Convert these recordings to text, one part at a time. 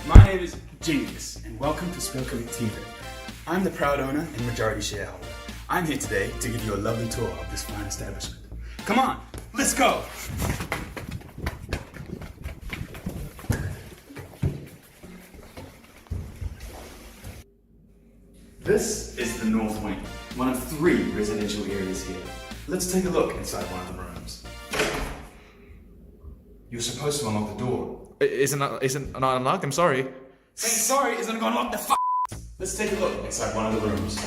My name is Genius, and welcome to Spelkollektivet. I'm the proud owner and majority shareholder. I'm here today to give you a lovely tour of this fine establishment. Come on, let's go! This is the North Wing, one of 3 residential areas here. Let's take a look inside one of the rooms. You're supposed to unlock the door. Isn't not unlocked? I'm sorry. Saying sorry isn't gonna unlock the f***. Let's take a look inside one of the rooms.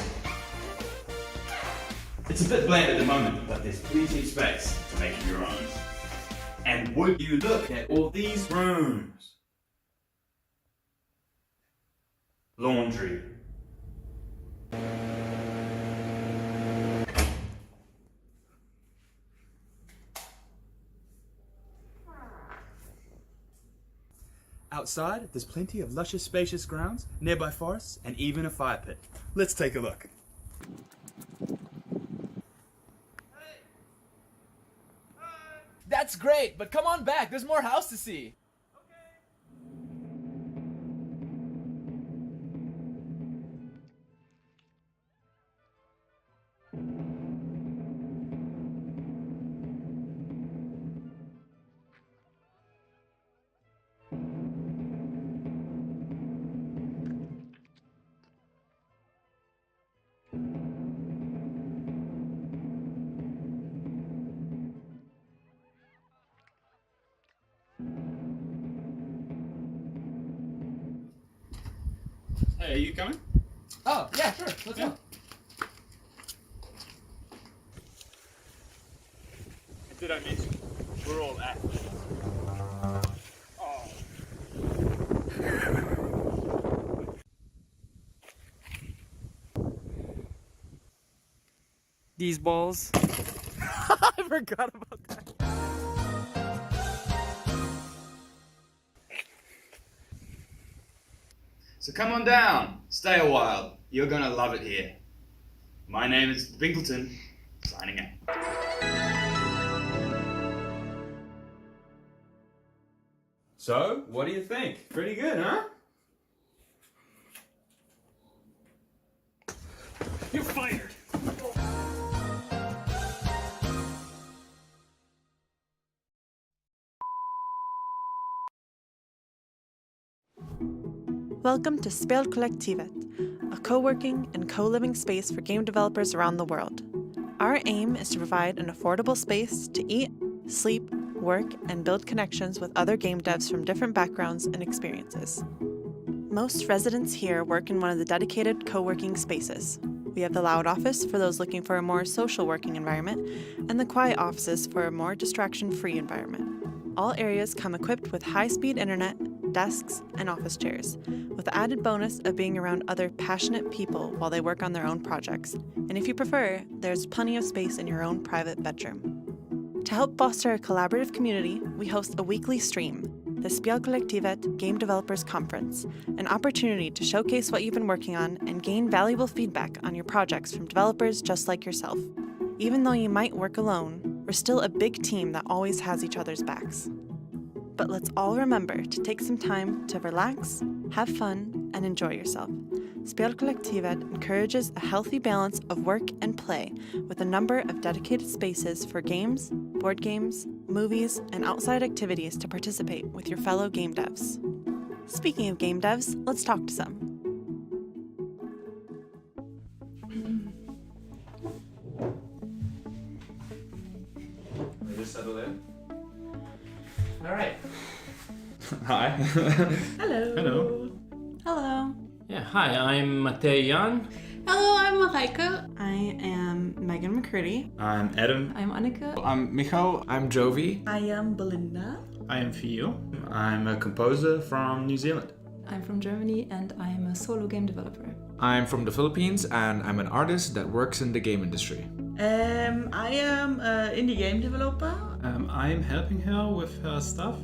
It's a bit bland at the moment, but there's plenty of space to make it your own. And would you look at all these rooms? Laundry. Outside, there's plenty of luscious, spacious grounds, nearby forests, and even a fire pit. Let's take a look. That's great, but come on back. There's more house to see. Hey, are you coming? Oh, yeah, sure. Let's go. Did I mention? We're all athletes. Oh. These balls. I forgot about that. So come on down, stay a while. You're gonna love it here. My name is Binkleton, signing out. So, what do you think? Pretty good, huh? You're fired! Welcome to Spelkollektivet, a co-working and co-living space for game developers around the world. Our aim is to provide an affordable space to eat, sleep, work, and build connections with other game devs from different backgrounds and experiences. Most residents here work in one of the dedicated co-working spaces. We have the loud office for those looking for a more social working environment, and the quiet offices for a more distraction-free environment. All areas come equipped with high-speed internet, desks, and office chairs, with the added bonus of being around other passionate people while they work on their own projects. And if you prefer, there's plenty of space in your own private bedroom. To help foster a collaborative community, we host a weekly stream, the Spelkollektivet Game Developers Conference, an opportunity to showcase what you've been working on and gain valuable feedback on your projects from developers just like yourself. Even though you might work alone, we're still a big team that always has each other's backs. But let's all remember to take some time to relax, have fun, and enjoy yourself. Spelkollektivet encourages a healthy balance of work and play with a number of dedicated spaces for games, board games, movies, and outside activities to participate with your fellow game devs. Speaking of game devs, let's talk to some. They just settle in. All right. Hi. Hello. Hello. Hello. Yeah, hi, I'm Matej Jan. Hello, I'm Marijke. I am Megan McCurdy. I'm Adam. I'm Anneke. I'm Michal. I'm Jovi. I am Belinda. I am Fio. I'm a composer from New Zealand. I'm from Germany and I am a solo game developer. I'm from the Philippines and I'm an artist that works in the game industry. I am an indie game developer. I'm helping her with her stuff.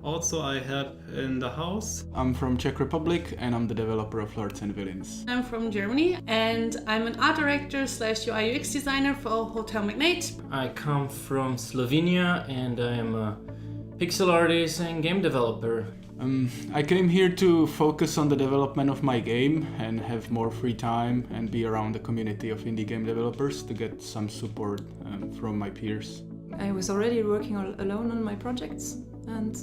Also, I help in the house. I'm from Czech Republic and I'm the developer of Lords and Villains. I'm from Germany and I'm an art director / UI UX designer for Hotel Magnate. I come from Slovenia and I am a pixel artist and game developer. I came here to focus on the development of my game and have more free time and be around the community of indie game developers to get some support from my peers. I was already working alone on my projects, and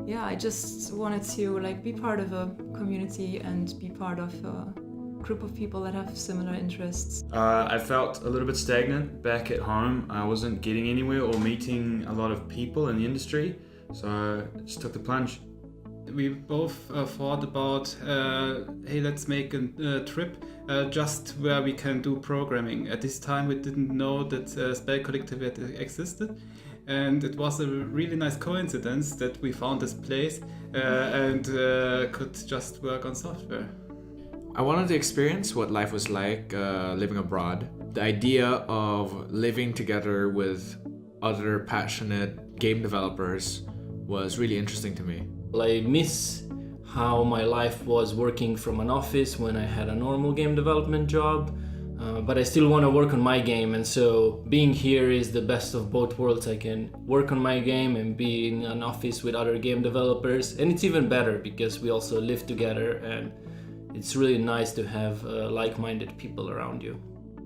I just wanted to be part of a community and be part of a group of people that have similar interests. I felt a little bit stagnant back at home. I wasn't getting anywhere or meeting a lot of people in the industry, so I just took the plunge. We both thought about, hey, let's make a trip just where we can do programming. At this time we didn't know that Spelkollektivet existed, and it was a really nice coincidence that we found this place and could just work on software. I wanted to experience what life was like living abroad. The idea of living together with other passionate game developers was really interesting to me. I miss how my life was working from an office when I had a normal game development job, but I still want to work on my game, and so being here is the best of both worlds. I can work on my game and be in an office with other game developers, and it's even better because we also live together, and it's really nice to have like-minded people around you.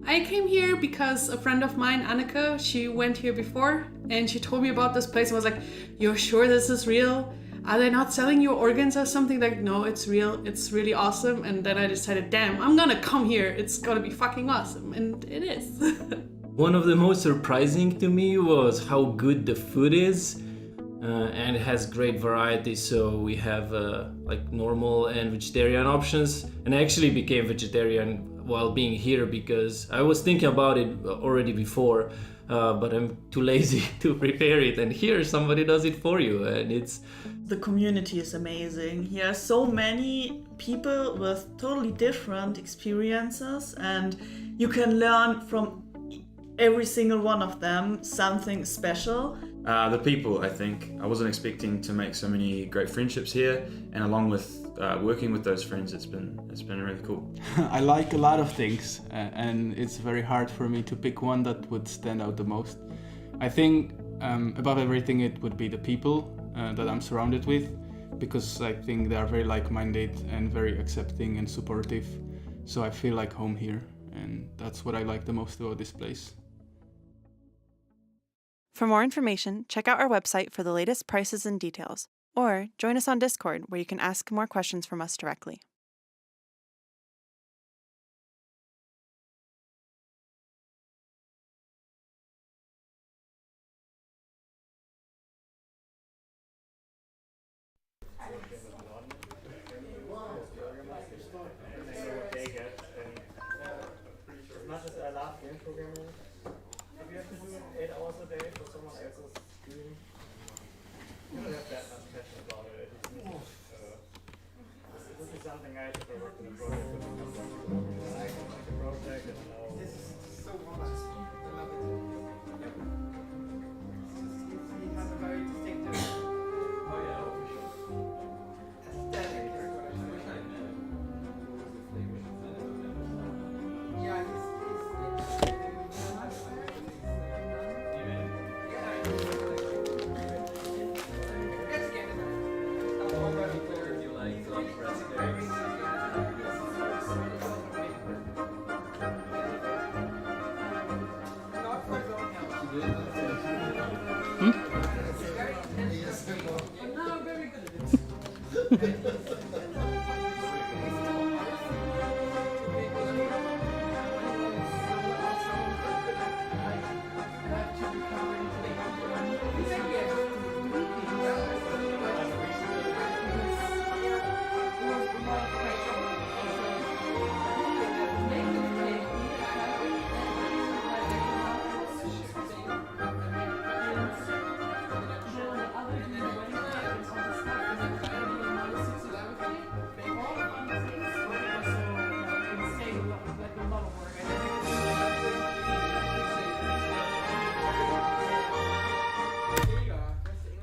I came here because a friend of mine, Annika, she went here before and she told me about this place and was like, "You're sure this is real? Are they not selling you organs or something?" Like, no, it's real. It's really awesome. And then I decided, damn, I'm gonna come here. It's gonna be fucking awesome. And it is. One of the most surprising to me was how good the food is. And it has great variety, so we have normal and vegetarian options. And I actually became vegetarian while being here because I was thinking about it already before, but I'm too lazy to prepare it, and here somebody does it for you, and it's... The community is amazing. Here are so many people with totally different experiences, and you can learn from every single one of them something special. The people, I think. I wasn't expecting to make so many great friendships here, and along with working with those friends, it's been really cool. I like a lot of things, and it's very hard for me to pick one that would stand out the most. I think above everything it would be the people that I'm surrounded with, because I think they are very like-minded and very accepting and supportive, so I feel like home here, and that's what I like the most about this place. For more information, check out our website for the latest prices and details, or join us on Discord where you can ask more questions from us directly. We have to do 8 hours a day for someone else's dream. You don't have that much passion about it. This is something I should have worked in a project with. I can make a project and know. This is so honest. I love it. Yep. He has a very distinctive. Oh yeah, for sure. Aesthetic. Yeah, he's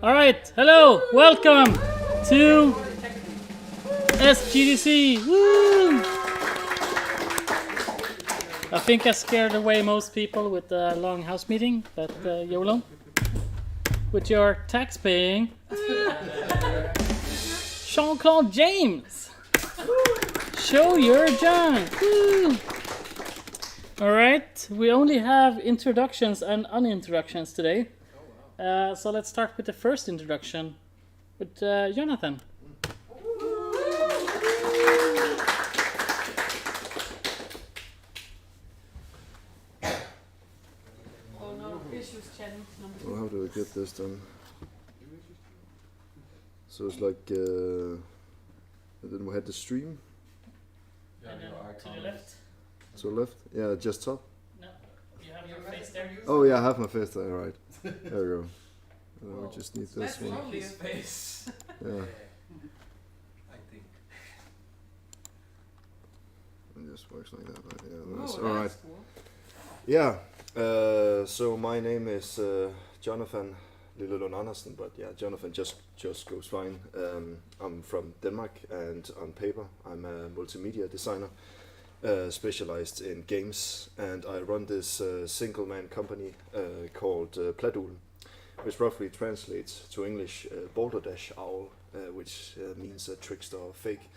All right, hello, welcome to SGDC. Woo! I think I scared away most people with the long house meeting, but YOLO. With your tax paying. Jean-Claude James. Show your junk. Woo. All right, we only have introductions and unintroductions today. So let's start with the first introduction with Jonathan. Well, how do I get this done? So it's like, and then we had the stream. And then to the left. To the left? Yeah, just top. No, you have your face there. Oh yeah, I have my face there, right. There we go. We just need this one. Lovely space. Yeah. I think. It just works like that, right? Yeah, that's alright. Cool. Yeah, so my name is Jonathan Lillelund Andersen, but yeah, Jonathan just goes fine. I'm from Denmark, and on paper I'm a multimedia designer specialized in games, and I run this single-man company called Pladul, which roughly translates to English Balderdash Owl, which means a trickster or fake,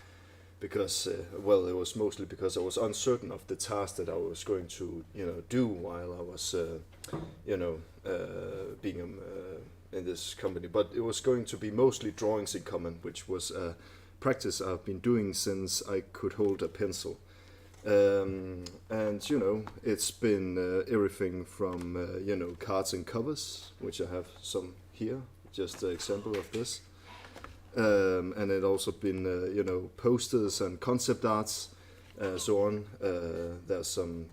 because well, it was mostly because I was uncertain of the task that I was going to do while I was being in this company. But it was going to be mostly drawings in common, which was a practice I've been doing since I could hold a pencil. And it's been everything from cards and covers, which I have some here, just an example of this. And it also been posters and concept arts, so on. There's some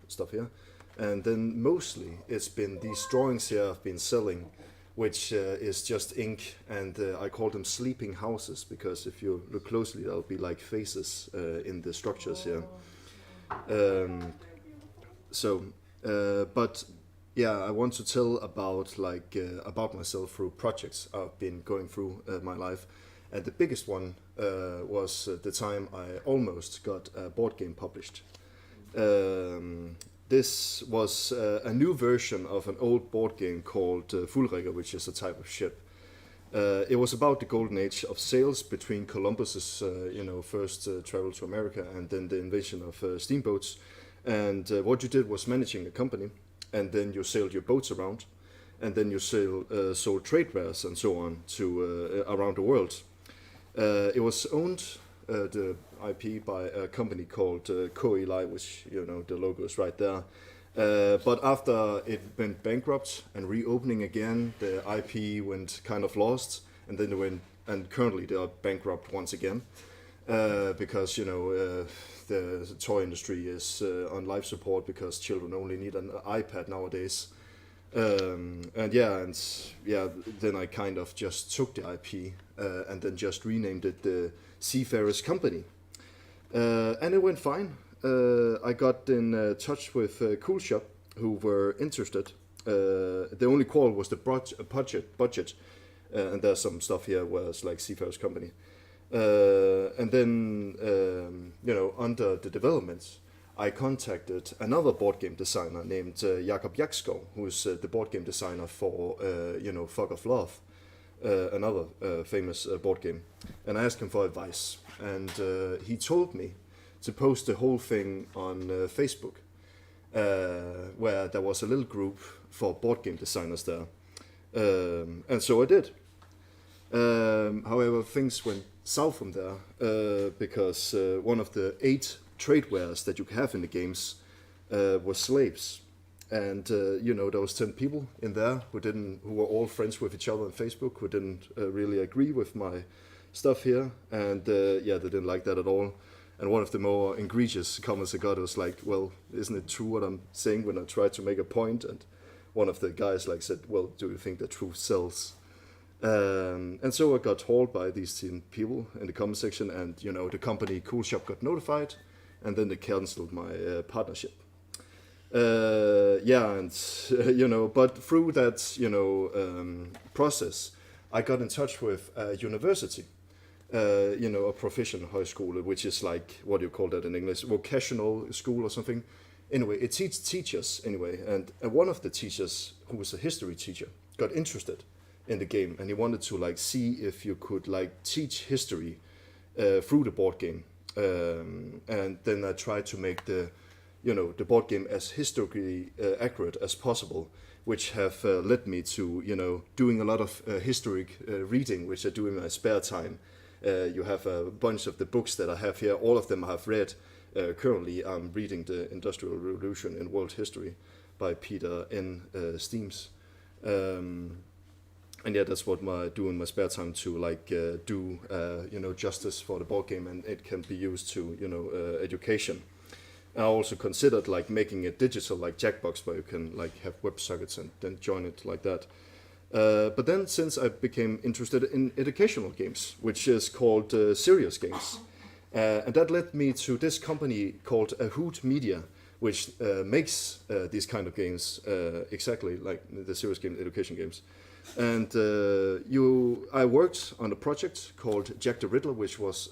stuff here, and then mostly it's been these drawings here I've been selling, which is just ink, and I call them sleeping houses, because if you look closely there'll be like faces in the structures here. But yeah, I want to tell about myself through projects I've been going through my life, and the biggest one was the time I almost got a board game published. This was a new version of an old board game called Fuldrigger, which is a type of ship. It was about the golden age of sails between Columbus's first travel to America and then the invention of steamboats. And what you did was managing a company, and then you sailed your boats around, and then you sold trade wares and so on to around the world. It was owned, the IP, by a company called Koei, which the logo is right there. But after it went bankrupt and reopening again, the IP went kind of lost, and then and currently they are bankrupt once again, because the toy industry is on life support because children only need an iPad nowadays. Then I kind of just took the IP and then just renamed it the Seafarers Company, and it went fine. I got in touch with Cool Shop, who were interested. The only call was the budget, and there's some stuff here where it's like Seafarers Company. And then, under the developments, I contacted another board game designer named Jakob Jakskov, who's the board game designer for, Fog of Love, another famous board game. And I asked him for advice, and he told me to post the whole thing on Facebook, where there was a little group for board game designers there. And so I did. However, things went south from there, because one of the 8 trade wares that you have in the games was slaves. And there was 10 people in there who were all friends with each other on Facebook, who didn't really agree with my stuff here, and they didn't like that at all. And one of the more egregious comments I got was like, well, isn't it true what I'm saying when I try to make a point? And one of the guys said, well, do you think the truth sells? And so I got hauled by these 10 people in the comment section, and the company Cool Shop got notified, and then they cancelled my partnership. But through that process, I got in touch with a university, a professional high school, which is like, what do you call that in English, vocational school or something. Anyway, it teaches teachers anyway, and one of the teachers, who was a history teacher, got interested in the game, and he wanted to like see if you could like teach history through the board game. And then I tried to make the board game as historically accurate as possible, which have led me to doing a lot of historic reading, which I do in my spare time. You have a bunch of the books that I have here. All of them I have read. Currently, I'm reading The Industrial Revolution in World History by Peter N. Steems. And yeah, that's what I do in my spare time to like do justice for the board game, and it can be used to education. I also considered like making it digital, like Jackbox, where you can like have WebSockets and then join it like that. But then, since I became interested in educational games, which is called Serious Games, and that led me to this company called Ahoot Media, which makes these kind of games exactly like the serious game education games. And I worked on a project called Jack the Riddler, which was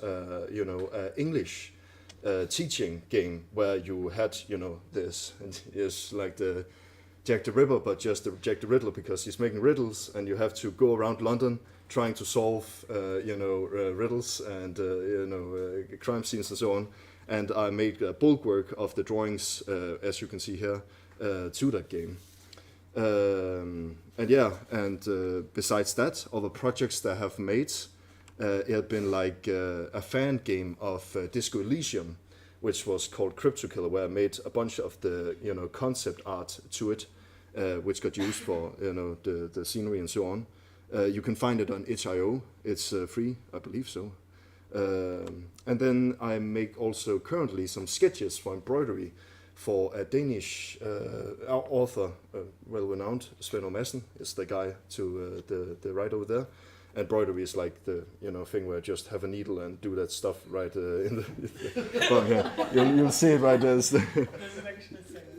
English teaching game where you had this, and it's like the Jack the Ripper, but just the Jack the Riddler, because he's making riddles, and you have to go around London trying to solve riddles and crime scenes and so on. And I made a bulk work of the drawings, as you can see here, to that game. Besides that, other projects that I have made, it had been like a fan game of Disco Elysium, which was called Crypto Killer, where I made a bunch of the concept art to it, which got used for the scenery and so on. You can find it on itch.io. It's free, I believe so. And then I make also currently some sketches for embroidery for a Danish author, well-renowned. Svend Madsen is the guy to the right over there. Embroidery is like the thing where I just have a needle and do that stuff right in the. Well, yeah, you'll see it right there.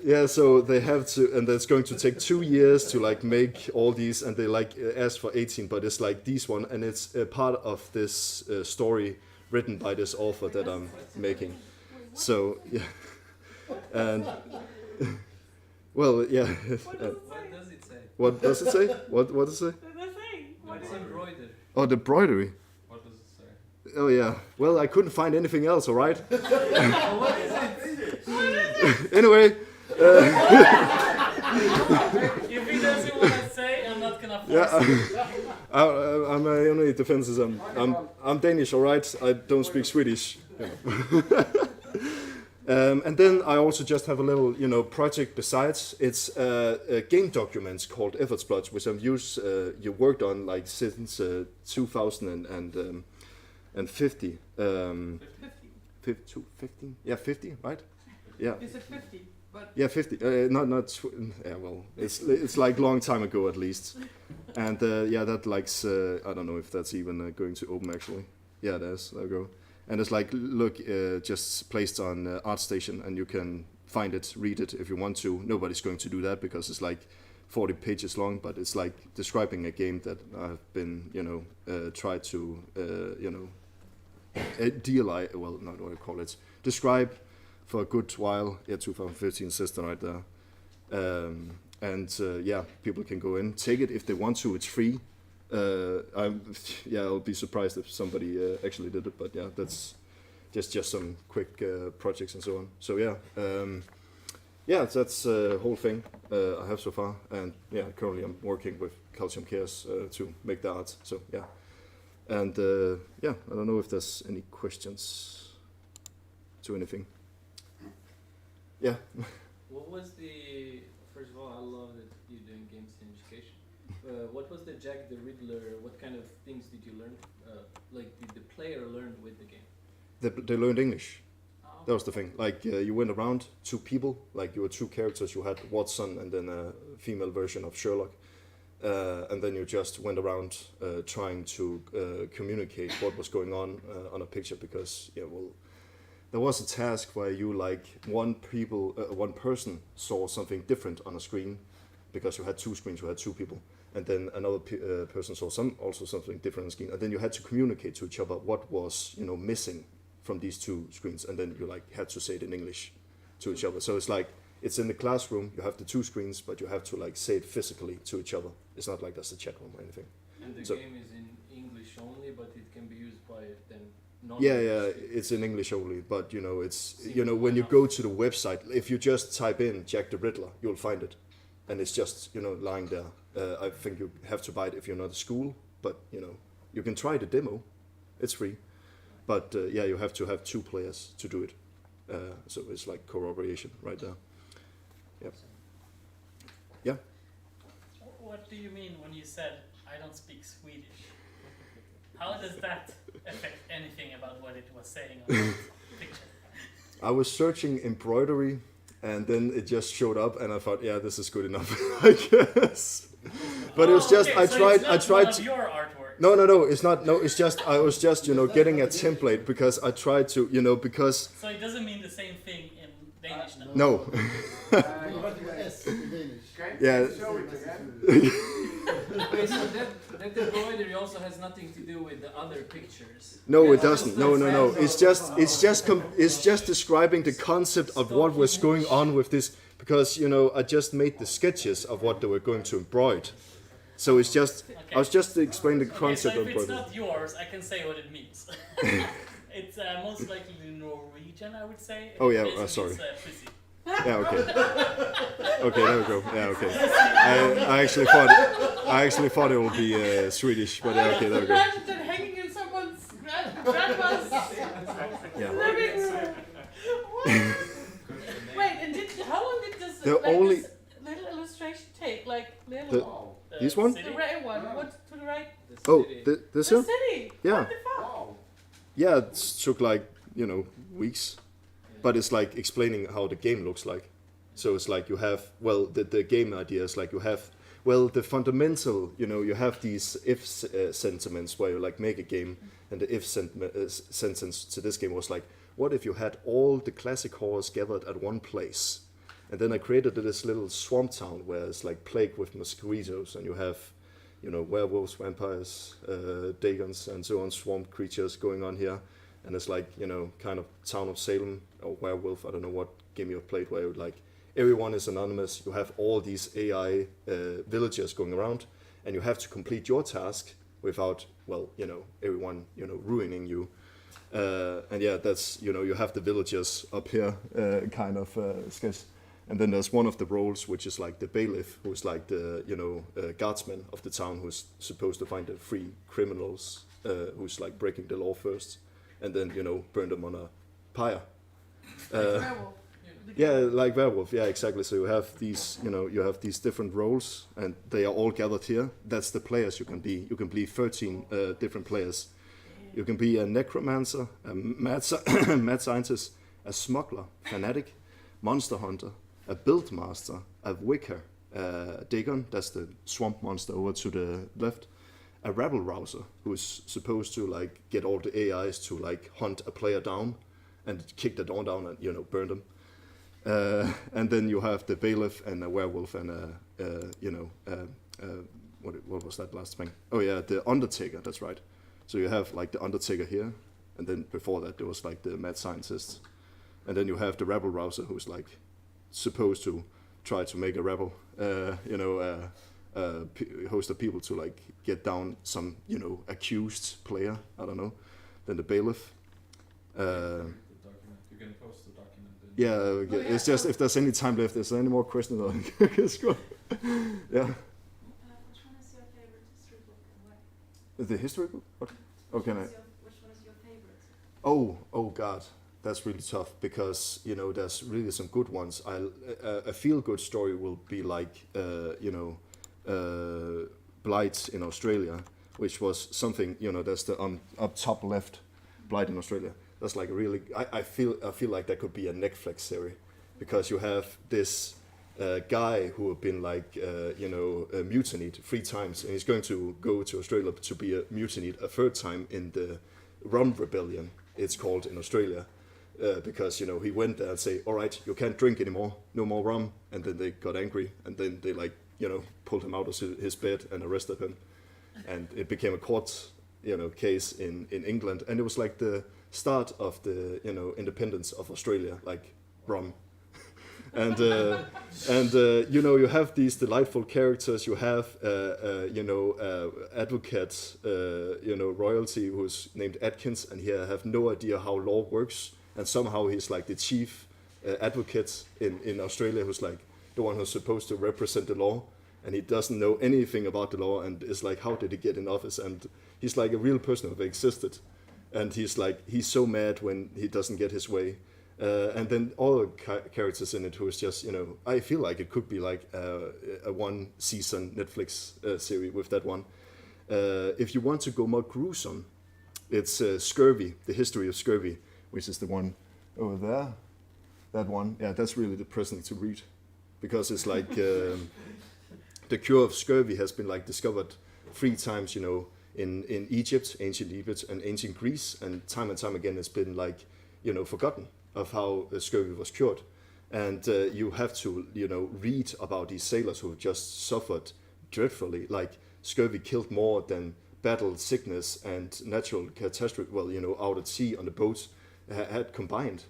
Yeah, so they have to, and it's going to take 2 years to like make all these, and they like ask for 18, but it's like these one, and it's a part of this story written by this author that I'm making. So yeah, and well, yeah. What does it say? What does it say? What does it say? It's embroidered. Oh, the embroidery. What does it say? Oh yeah. Well, I couldn't find anything else. All right. What is it? Anyway. If he doesn't want to say, I'm not gonna force I'm my only defense is I'm Danish, all right. I don't speak Swedish. And then I also just have a little project besides. It's game documents called Efforts Plots, which I've used you worked on like since 2050. 15? Yeah, 50, right? Yeah. Is it 50? But yeah, 50. Yeah, well, it's like long time ago at least. And that likes I don't know if that's even going to open actually. Yeah, it is. There we go. And it's like, look, just placed on ArtStation, and you can find it, read it if you want to. Nobody's going to do that because it's like 40 pages long, but it's like describing a game that I've been, tried to, idealize, well, not what I call it, describe for a good while. Yeah, 2015 system right there. People can go in, take it if they want to. It's free. I'll be surprised if somebody actually did it, but yeah, that's just some quick projects and so on. So that's the whole thing I have so far, and yeah, currently I'm working with Calcium Cares to make the art. So yeah, and I don't know if there's any questions to anything. Yeah. What was the? First of all, I love that you're doing games in education. What was the Jack the Riddler? What kind of things did you learn? Did the player learn with the game? They learned English. That was the thing. Like you went around, two people, like you were two characters. You had Watson and then a female version of Sherlock, and then you just went around trying to communicate what was going on a picture. Because there was a task where you one person saw something different on a screen, because you had two screens. You had two people. And then another person saw something different on the screen, and then you had to communicate to each other what was missing from these two screens, and then you had to say it in English to each other. So it's like it's in the classroom. You have the two screens, but you have to say it physically to each other. It's not like that's a chat room or anything. And the So- game is in English only, but it can be used by then Yeah, it's in English only, but when you go to the website, if you just type in Jack the Riddler, you'll find it, and it's just lying there. I think you have to buy it if you're not at school, but you can try the demo, it's free, but you have to have 2 players to do it, so it's like corroboration right there. Yeah. What do you mean when you said I don't speak Swedish? How does that affect anything about what it was saying on the picture? I was searching embroidery, and then it just showed up, and I thought, yeah, this is good enough, I guess. But it was just okay, I so tried. it's not I tried. one of your artworks. No, it's not. No, it's just I was just getting a template because I tried to because. So it doesn't mean the same thing in Danish then? No. S in Danish. Yeah. Okay, so that embroidery also has nothing to do with the other pictures. No, it doesn't. No. It's just describing the concept of what was going on with this, because I just made the sketches of what they were going to embroider. So it's just I was just explaining the concept so of if it's embroidery. not yours, I can say what it means. It's most likely Norwegian, I would say. Oh, yeah, Basically, sorry. it's, pussy. Yeah, okay. Okay, there we go. Yeah, okay. I actually thought it would be Swedish, but yeah, okay, there we go. Imagine that hanging in someone's grandma's Yeah. living room. What? Wait, and how long did this, The only- this little illustration take? Like little This one? the right one. What's to the right? Oh, this The here? city. Yeah. What the fuck? Yeah, it took like, weeks. But it's like explaining how the game looks like. So it's like you have, the game idea is like you have, the fundamental, you have these if sentiments where you like make a game, and the if sentence to this game was like, what if you had all the classic horrors gathered at one place? And then I created this little swamp town where it's like plagued with mosquitoes, and you have, werewolves, vampires, dagons, and so on, swamp creatures going on here. And it's like, kind of Town of Salem or Werewolf, I don't know what game you've played, where like everyone is anonymous, you have all these AI villagers going around, and you have to complete your task without, everyone, ruining you. And yeah, that's, you have the villagers up here, kind of sketch. And then there's one of the roles, which is like the bailiff, who's like the, guardsman of the town, who's supposed to find the 3 criminals, who's like breaking the law first, and then, burn them on a pyre. Werewolf. Yeah, like werewolf. Yeah, exactly. So you have these, you have these different roles, and they are all gathered here. That's the players you can be. You can be 13 different players. You can be a necromancer, a mad scientist, a smuggler, fanatic, monster hunter, a build master, a wicca, a dagon. That's the swamp monster over to the left. A rabble rouser who's supposed to like get all the AIs to like hunt a player down and kick the door down and burn them. And then you have the bailiff and a werewolf and what was that last thing? Oh yeah, the Undertaker. That's right. So you have like the Undertaker here, and then before that there was like the mad scientist, and then you have the rabble rouser who's like supposed to try to make a rebel. Host of people to like get down some accused player. I don't know. Then the bailiff. The document. You can post the document. Yeah, okay. It's just if there's any time left. Is there any more questions? Yeah. Which one is your favorite history book and why? The history book. What? Okay. Which one is your favorite? Oh God, that's really tough because there's really some good ones. A feel good story will be like Blight in Australia, which was something that's the up top left, Blight in Australia. That's like really I feel like that could be a Netflix series, because you have this guy who have been like mutinied 3 times, and he's going to go to Australia to be mutinied a 3rd time in the Rum Rebellion, it's called in Australia, because he went there and say, all right, you can't drink anymore, no more rum, and then they got angry, and then they like pulled him out of his bed and arrested him, and it became a court case in England, and it was like the start of the independence of Australia, like rum. and you know, you have these delightful characters. You have advocate, royalty, who's named Atkins, and he have no idea how law works, and somehow he's like the chief advocate in Australia, who's like the one who's supposed to represent the law, and he doesn't know anything about the law, and is like, how did he get in office? And he's like a real person who existed, and he's so mad when he doesn't get his way. And then all the characters in it who is just, I feel like it could be like a one season Netflix series with that one. If you want to go more gruesome, it's Scurvy, the history of scurvy, which is the one over there. That one, yeah, that's really depressing to read, because it's like the cure of scurvy has been like discovered 3 times, in Egypt, ancient Egypt, and ancient Greece, and time again it's been like, forgotten of how scurvy was cured. And you have to, read about these sailors who just suffered dreadfully. Like scurvy killed more than battle, sickness, and natural catastrophe. Well, out at sea on the boats had combined.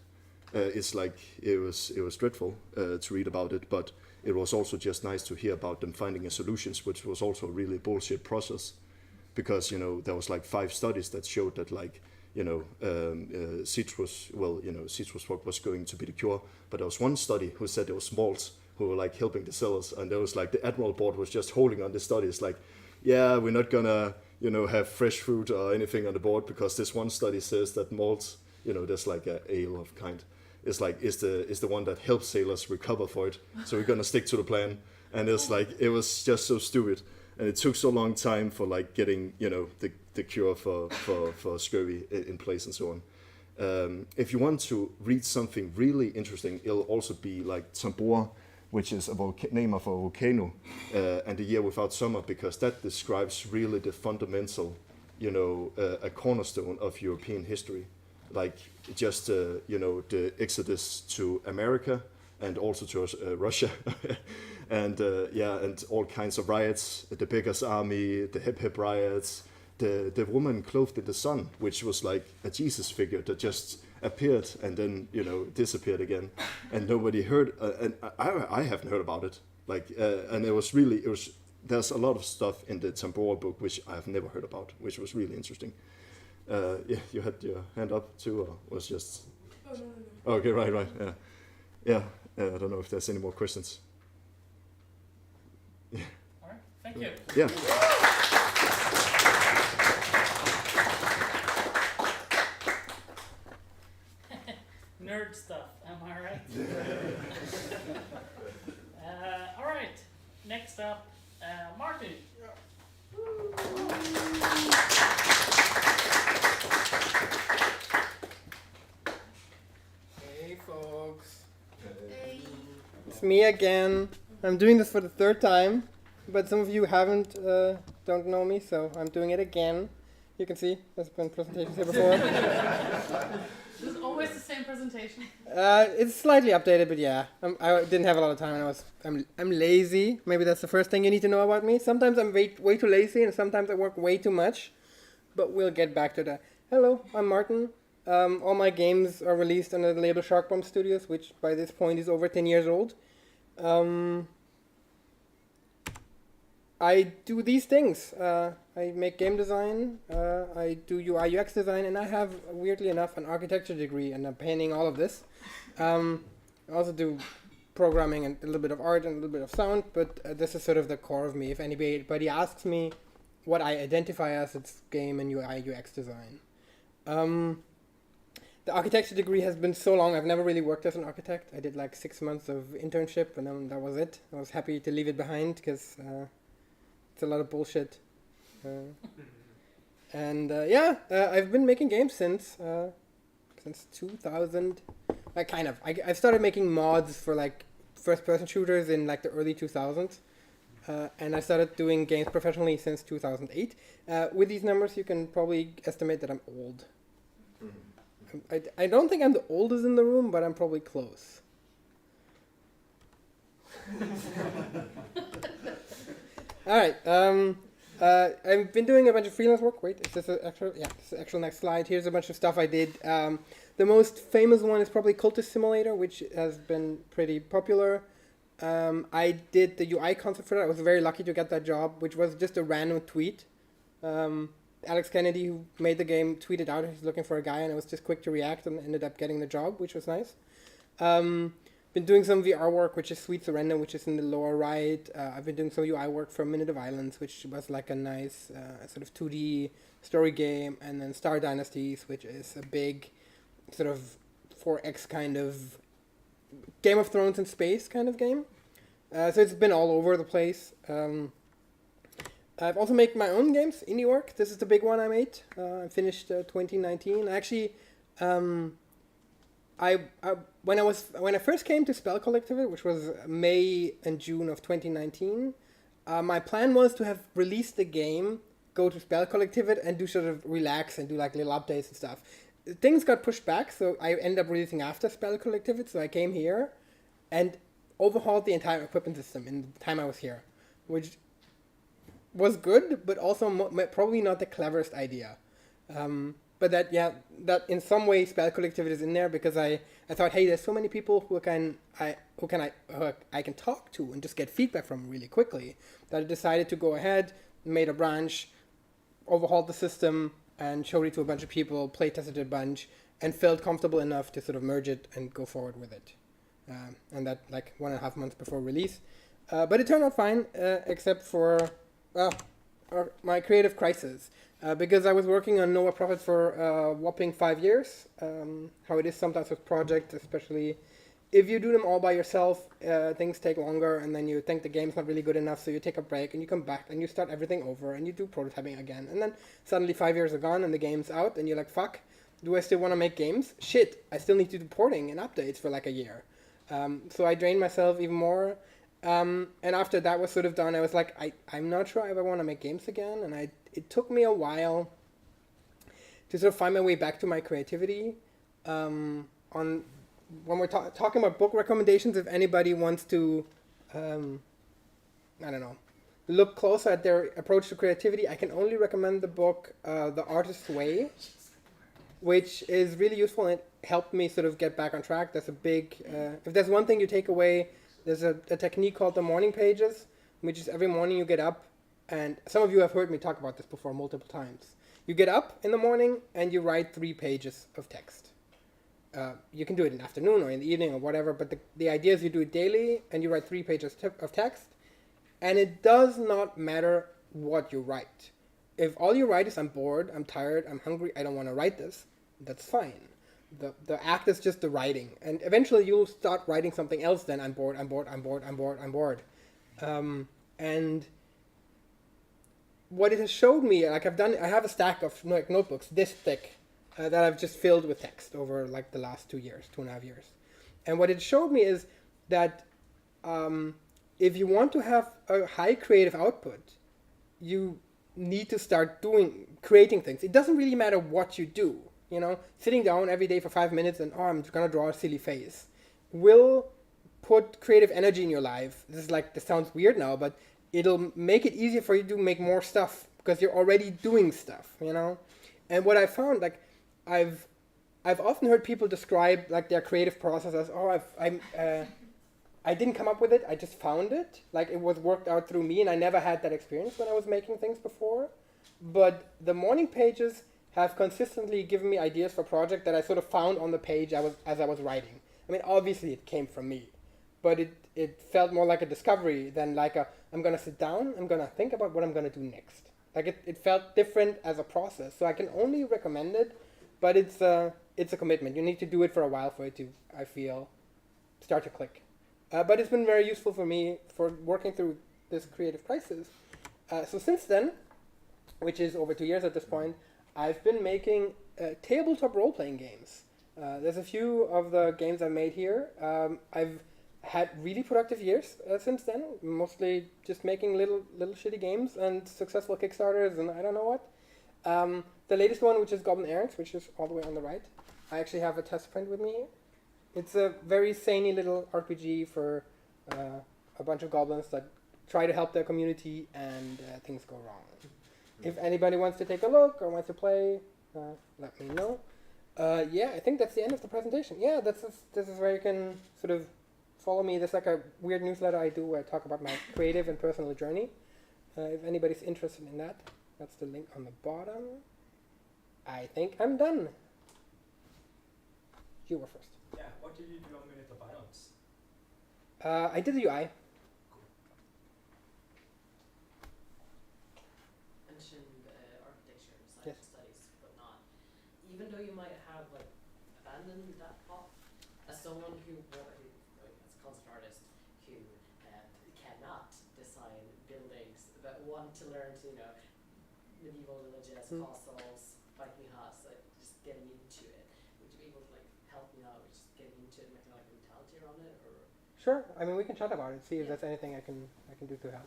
It's like it was dreadful to read about it, but it was also just nice to hear about them finding a solutions, which was also a really bullshit process, because there was like 5 studies that showed that like citrus fruit was going to be the cure, but there was one study who said it was malts who were like helping the sellers, and there was like the Admiral board was just holding on the study. It's like, yeah, we're not gonna have fresh fruit or anything on the board because this one study says that malts, there's like a ale of kind. It's like is the one that helps sailors recover for it. So we're gonna stick to the plan, and it's like it was just so stupid, and it took so long time for like getting the cure for scurvy in place and so on. If you want to read something really interesting, it'll also be like Tambora, which is a name of a volcano, and the year without summer, because that describes really the fundamental, a cornerstone of European history. Like just the exodus to America and also to Russia, and and all kinds of riots, the Beggars' Army, the Hip Hip riots, the woman clothed in the sun, which was like a Jesus figure that just appeared and then disappeared again, and nobody heard, and I haven't heard about it. Like and it was there's a lot of stuff in the Tambora book which I have never heard about, which was really interesting. You had your hand up too, or was just? Oh, no. Okay, right, yeah. I don't know if there's any more questions. Yeah. All right, thank you. Yeah. Nerd stuff, am I right? All right, next up, Martin. Hey folks. Hey. It's me again. I'm doing this for the 3rd time, but some of you don't know me, so I'm doing it again. You can see there's been presentations here before. This is always the same presentation. It's slightly updated, but yeah, I didn't have a lot of time, and I'm lazy. Maybe that's the first thing you need to know about me. Sometimes I'm way too lazy, and sometimes I work way too much. But we'll get back to that. Hello, I'm Martin. All my games are released under the label Sharkbomb Studios, which by this point is over 10 years old. I do these things. I make game design, I do UI UX design, and I have, weirdly enough, an architecture degree, and I'm painting all of this. I also do programming and a little bit of art and a little bit of sound, but this is sort of the core of me. If anybody asks me what I identify as, it's game and UI UX design. The architecture degree has been so long, I've never really worked as an architect. I did like 6 months of internship, and then that was it. I was happy to leave it behind, because it's a lot of bullshit. I've been making games since 2000. I started making mods for like first-person shooters in like the early 2000s, and I started doing games professionally since 2008. With these numbers, you can probably estimate that I'm old. I don't think I'm the oldest in the room, but I'm probably close. All right. I've been doing a bunch of freelance work. Wait, is this actual? Yeah, this is the actual next slide. Here's a bunch of stuff I did. The most famous one is probably Cultist Simulator, which has been pretty popular. I did the UI concept for that. I was very lucky to get that job, which was just a random tweet. Alex Kennedy, who made the game, tweeted out he's looking for a guy, and I was just quick to react and ended up getting the job, which was nice. Been doing some VR work, which is Sweet Surrender, which is in the lower right. I've been doing some UI work for Minute of Islands, which was like a nice sort of 2D story game, and then Star Dynasties, which is a big sort of 4X kind of Game of Thrones in space kind of game. So it's been all over the place. I've also made my own games, indie work. This is the big one I made. I finished 2019. Actually, when I first came to Spelkollektivet, which was May and June of 2019, my plan was to have released the game, go to Spelkollektivet, and do sort of relax and do like little updates and stuff. Things got pushed back, so I ended up releasing after Spelkollektivet. So I came here and overhauled the entire equipment system in the time I was here, which was good, but also probably not the cleverest idea. But that in some way Spelkollektivet is in there because I thought, hey, there's so many people who I can talk to and just get feedback from really quickly, that I decided to go ahead, made a branch, overhauled the system, and showed it to a bunch of people, play tested it a bunch, and felt comfortable enough to sort of merge it and go forward with it. And that like 1.5 months before release. But it turned out fine, except for my creative crisis. Because I was working on Nova Profit for a whopping 5 years. How it is sometimes with projects, especially if you do them all by yourself, things take longer, and then you think the game's not really good enough, so you take a break and you come back and you start everything over and you do prototyping again. And then suddenly 5 years are gone and the game's out and you're like, fuck, do I still want to make games? Shit, I still need to do porting and updates for like a year. So I drained myself even more. And after that was sort of done, I was like, I'm not sure if I want to make games again. And it took me a while to sort of find my way back to my creativity. When we're talking about book recommendations, if anybody wants to, look closer at their approach to creativity, I can only recommend the book The Artist's Way, which is really useful and it helped me sort of get back on track. There's a big, if there's one thing you take away, there's a technique called the morning pages, which is every morning you get up, and some of you have heard me talk about this before multiple times. You get up in the morning and you write 3 pages of text. You can do it in the afternoon or in the evening or whatever, but the idea is you do it daily and you write 3 pages of text, and it does not matter what you write. If all you write is I'm bored, I'm tired, I'm hungry, I don't want to write this, that's fine. The act is just the writing, and eventually you'll start writing something else. Then I'm bored. And what it has showed me, like I have a stack of like notebooks this thick that I've just filled with text over like the last 2.5 years. And what it showed me is that if you want to have a high creative output, you need to start creating things. It doesn't really matter what you do. You know, sitting down every day for 5 minutes and, I'm just gonna draw a silly face will put creative energy in your life. This sounds weird now, but it'll make it easier for you to make more stuff because you're already doing stuff, you know? And what I found, like, I've often heard people describe like their creative process as, I didn't come up with it, I just found it. Like it was worked out through me, and I never had that experience when I was making things before. But the morning pages have consistently given me ideas for projects that I sort of found on the page as I was writing. I mean, obviously it came from me, but it felt more like a discovery than like I'm gonna sit down, I'm gonna think about what I'm gonna do next. Like it felt different as a process. So I can only recommend it, but it's a commitment. You need to do it for a while for it to, I feel, start to click. But it's been very useful for me for working through this creative crisis. So since then, which is over 2 years at this point, I've been making tabletop role-playing games. There's a few of the games I've made here. I've had really productive years since then, mostly just making little shitty games and successful Kickstarters and I don't know what. The latest one, which is Goblin Errands, which is all the way on the right. I actually have a test print with me here. It's a very zany little RPG for a bunch of goblins that try to help their community and things go wrong. If anybody wants to take a look or wants to play, let me know. Yeah, I think that's the end of the presentation. Yeah, this is where you can sort of follow me. There's like a weird newsletter I do where I talk about my creative and personal journey. If anybody's interested in that, that's the link on the bottom. I think I'm done. You were first. Yeah, what did you do on Minute of Violence? I did the UI. Mentioned architecture and science Yes. studies, but not. Even though you might have like abandoned that path, as someone who as a concept artist who cannot design buildings but want to learn to medieval villages, castles, Viking huts, like just getting into it. Would you be able to like help me out with just getting into it and making like a mentality around it, or? Sure. I mean, we can chat about it. See if there's anything I can do to help.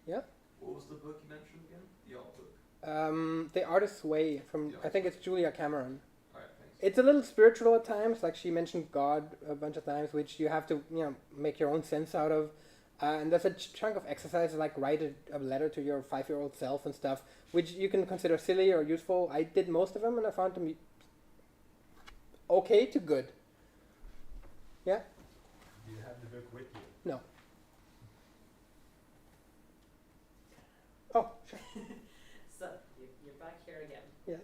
Yeah. What was the book you mentioned again? The art book. The Artist's Way from I think it's Julia Cameron. Alright, thanks. It's a little spiritual at times. Like she mentioned God a bunch of times, which you have to make your own sense out of. And there's a chunk of exercises like write a letter to your 5-year-old self and stuff, which you can consider silly or useful. I did most of them and I found them okay to good. Yeah? Do you have the book with you? No. Oh, sure. So, you're back here again. Yes.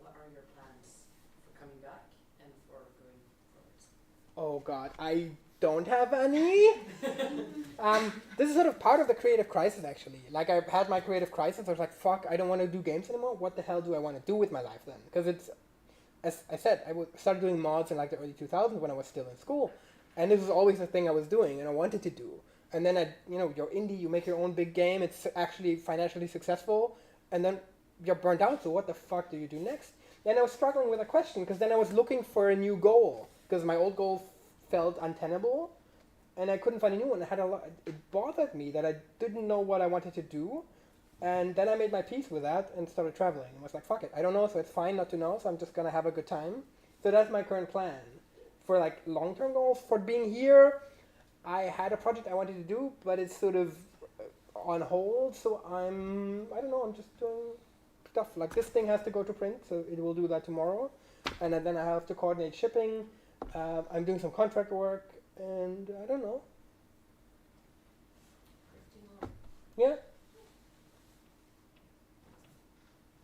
What are your plans for coming back and for going forward? Oh God, I don't have any. This is sort of part of the creative crisis, actually. Like I had my creative crisis. I was like, fuck, I don't want to do games anymore. What the hell do I want to do with my life then? Because it's, as I said, started doing mods in like the early 2000s when I was still in school. And this was always the thing I was doing and I wanted to do. And then you're indie, you make your own big game. It's actually financially successful. And then you're burnt out. So what the fuck do you do next? And I was struggling with a question because then I was looking for a new goal because my old goal felt untenable. And I couldn't find a new one. It bothered me that I didn't know what I wanted to do. And then I made my peace with that and started traveling. I was like, fuck it, I don't know, so it's fine not to know, so I'm just gonna have a good time. So that's my current plan. For like long-term goals, for being here, I had a project I wanted to do, but it's sort of on hold, so I don't know, I'm just doing stuff. Like this thing has to go to print, so it will do that tomorrow. And then I have to coordinate shipping. I'm doing some contract work, and I don't know. Yeah.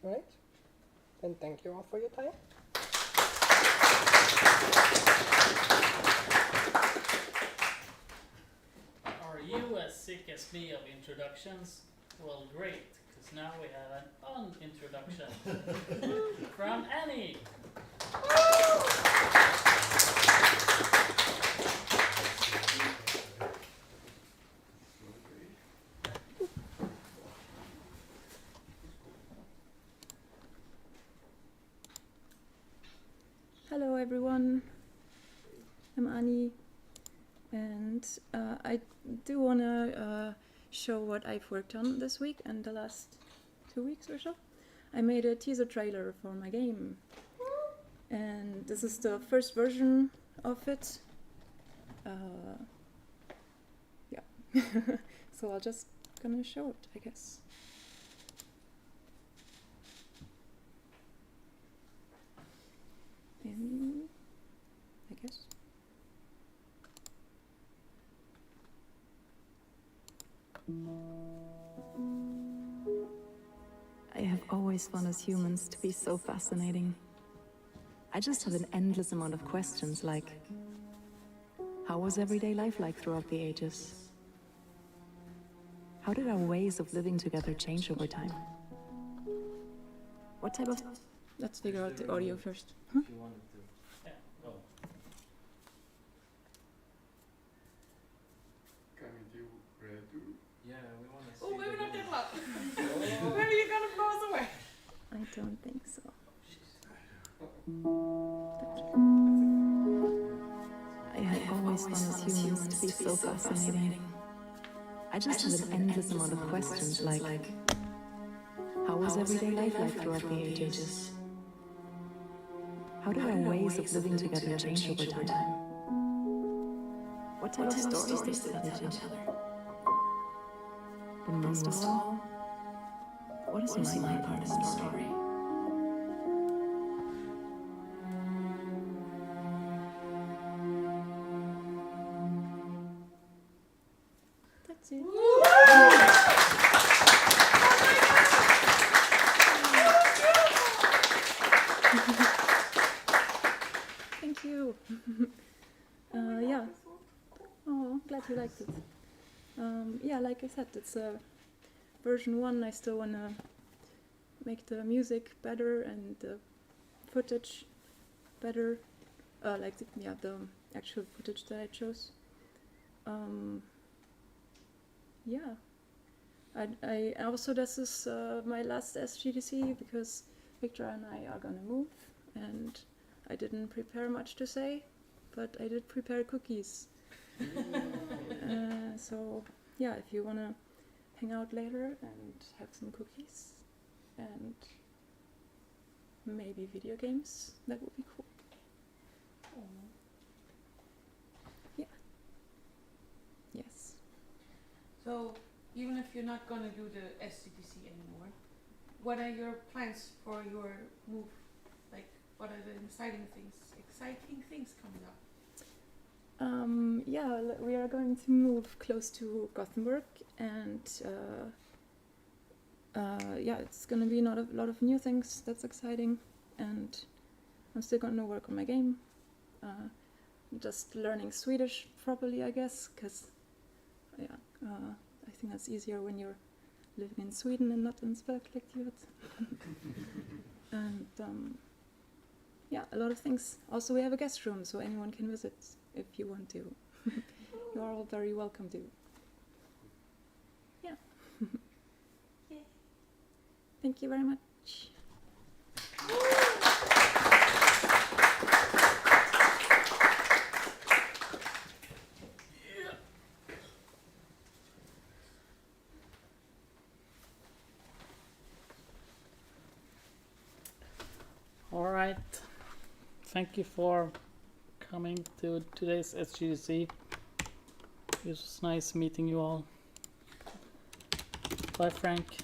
Right? Then thank you all for your time. Are you as sick as me of introductions? Well, great, because now we have an un-introduction from Annie. Hello everyone, I'm Annie, and I do want to show what I've worked on this week and the last 2 weeks or so. I made a teaser trailer for my game, and this is the first version of it. Yeah, so I'll just gonna show it, I guess. I guess. I have always found us humans to be so fascinating. I just have an endless amount of questions like, how was everyday life like throughout the ages? How did our ways of living together change over time? What type of... Let's figure out the audio first. Huh? If you wanted to. Yeah. Oh. Can we do redo? Yeah, we want to see. Oh, maybe the not video. that loud. Maybe you're gonna blow us away. I don't think so. I have always found us humans to be so fascinating. I just have an endless amount of questions like, how was everyday life like throughout the ages? How did our ways of living together change over time? What type of stories did they tell each other? But most of all, what is my part in the story? That's it. Thank you. Yeah. Oh, glad you liked it. Yeah, like I said, it's version 1. I still want to make the music better and the footage better. Like the actual footage that I chose. Yeah. I also, this is my last SGDC because Victor and I are gonna move, and I didn't prepare much to say, but I did prepare cookies. So yeah, if you wanna hang out later and have some cookies and maybe video games, that would be cool. Yeah. Yes. So, even if you're not gonna do the SGDC anymore, what are your plans for your move? Like, what are the exciting things coming up? Yeah, we are going to move close to Gothenburg, and yeah, it's gonna be a lot of new things. That's exciting, and I'm still gonna work on my game. Just learning Swedish properly, I guess, because yeah, I think that's easier when you're living in Sweden and not in Spelkollektivet. And yeah, a lot of things. Also, we have a guest room, so anyone can visit if you want to. You are all very welcome to. Yeah. Thank you very much. All right. Thank you for coming to today's SGDC. It was nice meeting you all. Bye, Frank.